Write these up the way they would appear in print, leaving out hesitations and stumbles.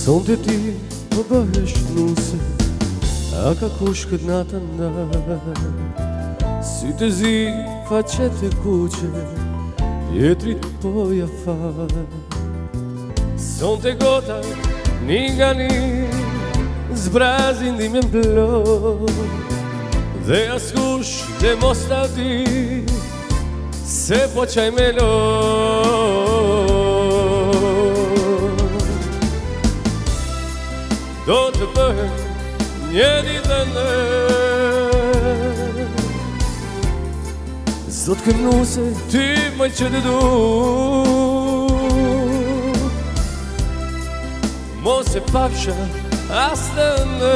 Sonte ti po bëhesh nuse, a ka kush këtë natën nda? Sytë zi, faqet e kuqe, jetrit po ja fal. Sonte gota, një nga një, zbrazin dhimin blot, dhe askush dhe mos ta di, se po qaj me lot. Do të bëhem një ditë në Zot kem nuse, ti më që të du, mos e pafsha as të në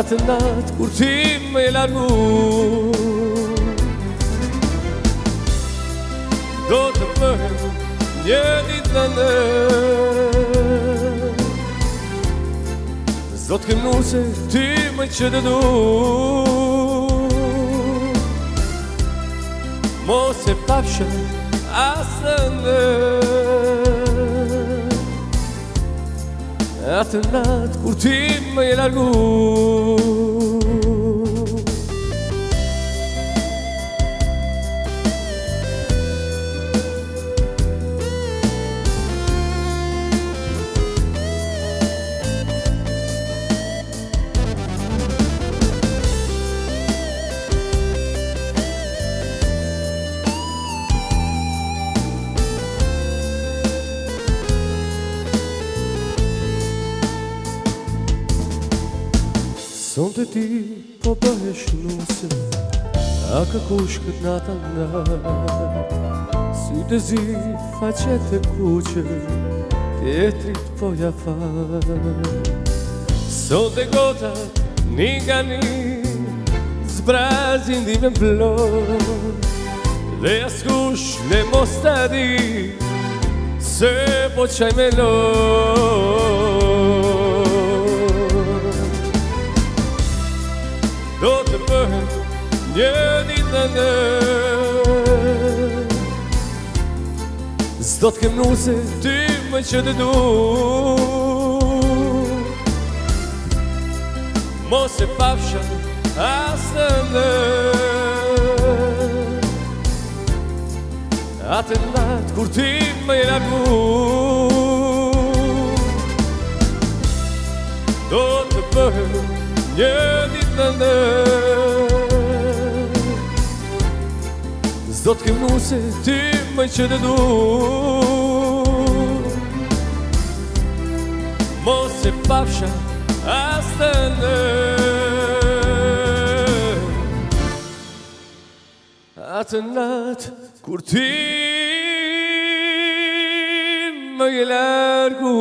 atë natë kur ti më largu. Do të bëhem një ditë në Zot kem nuse, ti më që të du, mos e pafsha as në atë natë kur ti më largu. Sonte ti po bëhesh nuse, a ka kush këtë natën nda? Sytë zi, faqet e kuqe, tjetrit po ja fal. Sonte gota, një nga një, zbrazin dhimin blot, dhe askush le mos ta di, se po qaj me lot. Do të bëhem një ditë në Zot kem nuse, ti më që të du, mos e pafsha as në atë natë kur ti më largu. Do të bëhem një ditë në Zot kem nuse, ti më që të du, mos e pafsha as në atë natë kur ti më largu.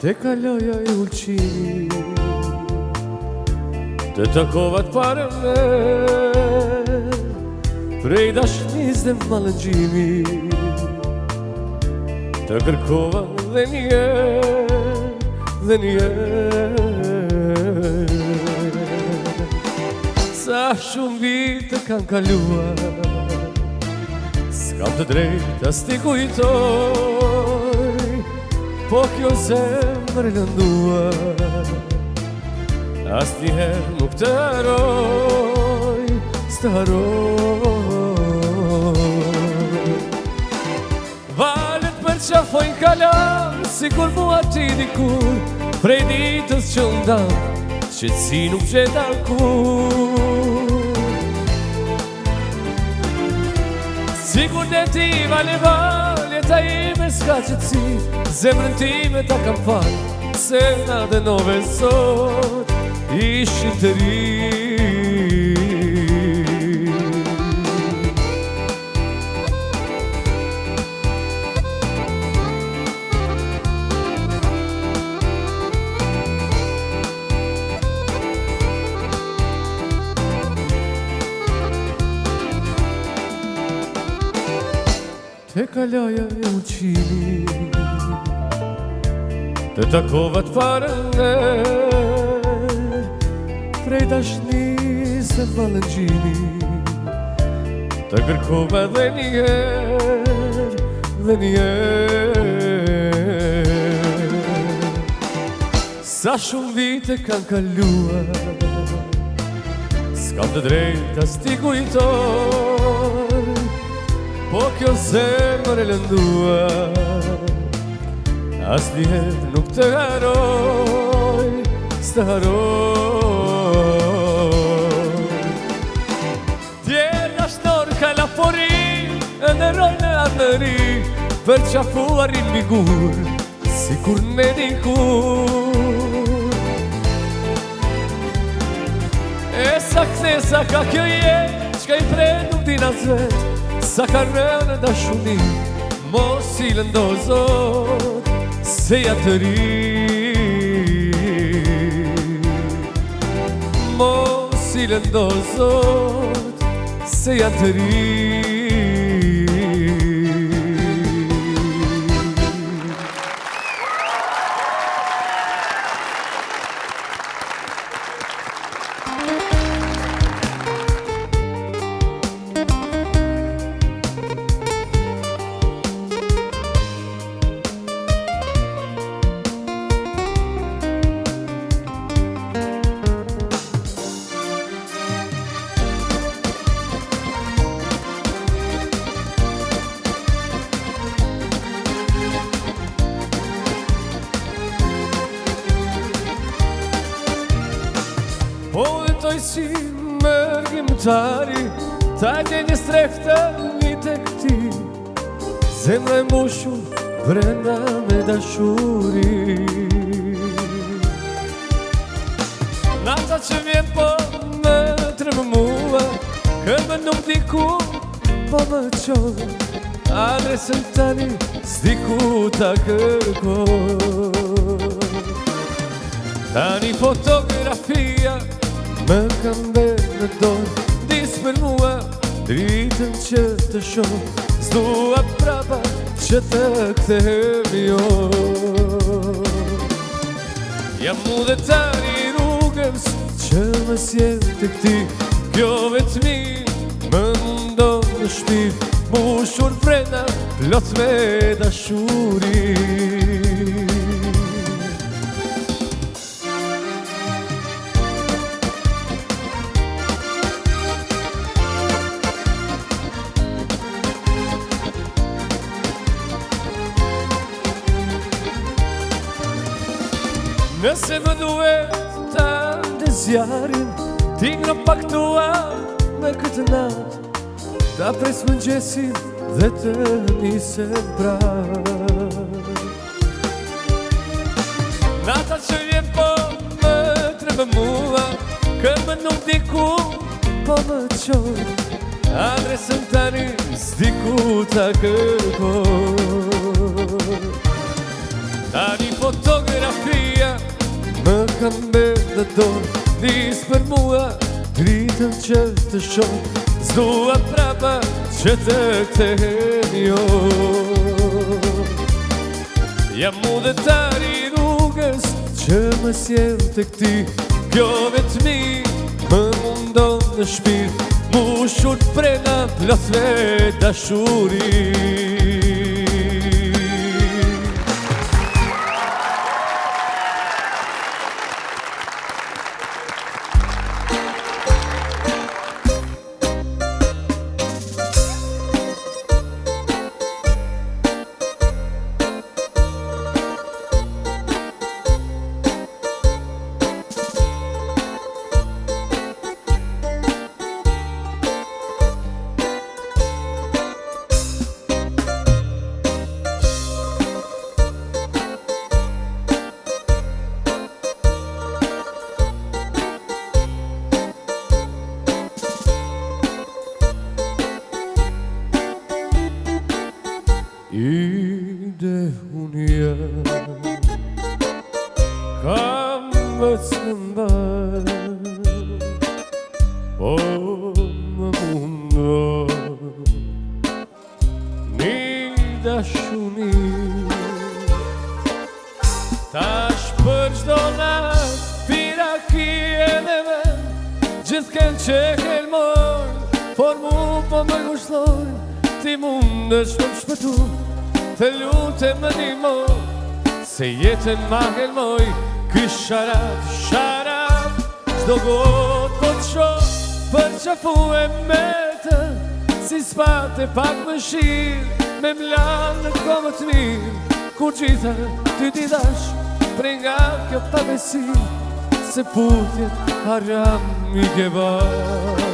Te kaloja i ulqimi, te takova t'pare me, prej dashnis dhe malëngjimi, te kërkova dhe njerë. Sa shumë vite kanë kaluar, s'kam të drejt as t'i kujtoj, po kjo zemër lënduar, as njëherë nuk të haroj, s'të haroj. Valet për qafojnë kalam, sikur mua ti dikur, prej ditës që ndam, qëtësi nuk gjet alkur. Sikur dhe ti vale ta ime s'ka qëtësi, zemrën time ta kam fal, se na dënove sot, ishim të ri. te kalaja e uqini, të takova të parën prej dashni se valëngjini, të kërkova dhe njerë, sa shumë vite kanë kaluar, s'kam të drejtë as t'i kujtoj, po kjo zemër e lënduar, as njëherë nuk të haroj, s'të haroj. Djerë dashtor ka lapori, e ndëroj në arnëri, për qafuarin migur, si kur me dikur. E sa kthesa ka kjo jetë, qka i pret nuk din as vetë, sa ka rënë dashuni, mos i lëndo Zot, se ja të ri. Mos i lëndo Zot, se ja të ri. Po dhe toj si mërgjimtari, ta gjenjë strehta një të këti, zemra e mbushur brenda me dashuri. Nata që vjen po më tremë mua, këmbën nuk diku po më qoj, adresën tani s'diku ta kërkoj. Tani fotografia më kam bërë në dorë, dis për mua dritën që të shoh, s'dua prapa që të kthehem jo. Jam udhëtari rrugës që më sjell të këti, kjo vetmi më mundon në shpirt, mbushur brenda plot me dashuri. Nëse më duhet ta ndë zjarin, ti ngro pak tua me këtë natë, ta pres mëngjesin dhe të nisem prap. Nata që vjen po më tremë mua, këmbën nuk diku po më qoj, adresën tani s'diku ta kërkoj. Tani fotografia më kam bërë në dorë, dis për mua dritën që të shoh, s'dua prapa që të kthehem jo. Jam udhëtari rrugës që më sjell të këti, kjo vetmi më mundon në shpirt, mbushur brenda plot me dashuri. por mu po më ngushtoj, ti mundesh me më shpëtu. Të lutem më ndihmo, se jetën ma helmoj. Ky sharap, sharap, çdo gotë po të shoh, për qafu e mete, si spate pak më shirë, me mlanë në komë të mirë. Kur gjitha ty t'i dash, prej nga kjo pavesi, se putjet haram i ke bërë.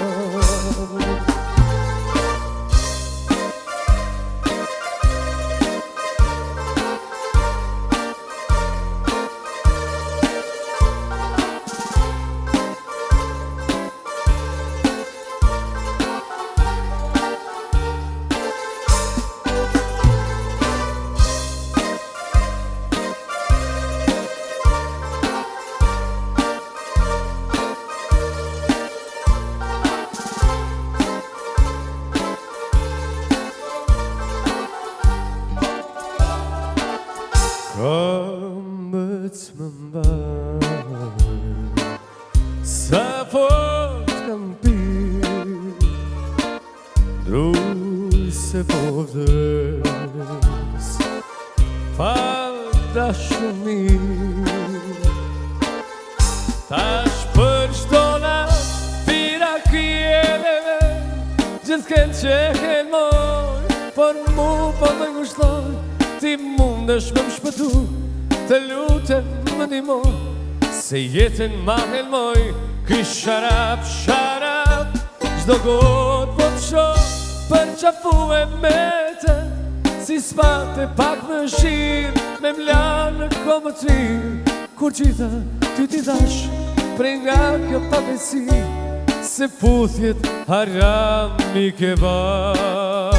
Këmbët më mbaj, sa fort kam pirë, druj se po vdes, fal dashumir. Tash për çdo natë, pira kjeleve, gjithken që helmoj, por mu po më ngushtoj, ti mundesh me më shpëtu. Të lutem më ndihmo, se jetën ma helmoj. Ky sharap, sharap, çdo gotë po të shoh, për qafu e mete, si spate pak më shirë, me mlanë në komë të mirë. Kur gjitha ty t'i dash, prej nga kjo pavesi, se puthjet haram i ke bërë.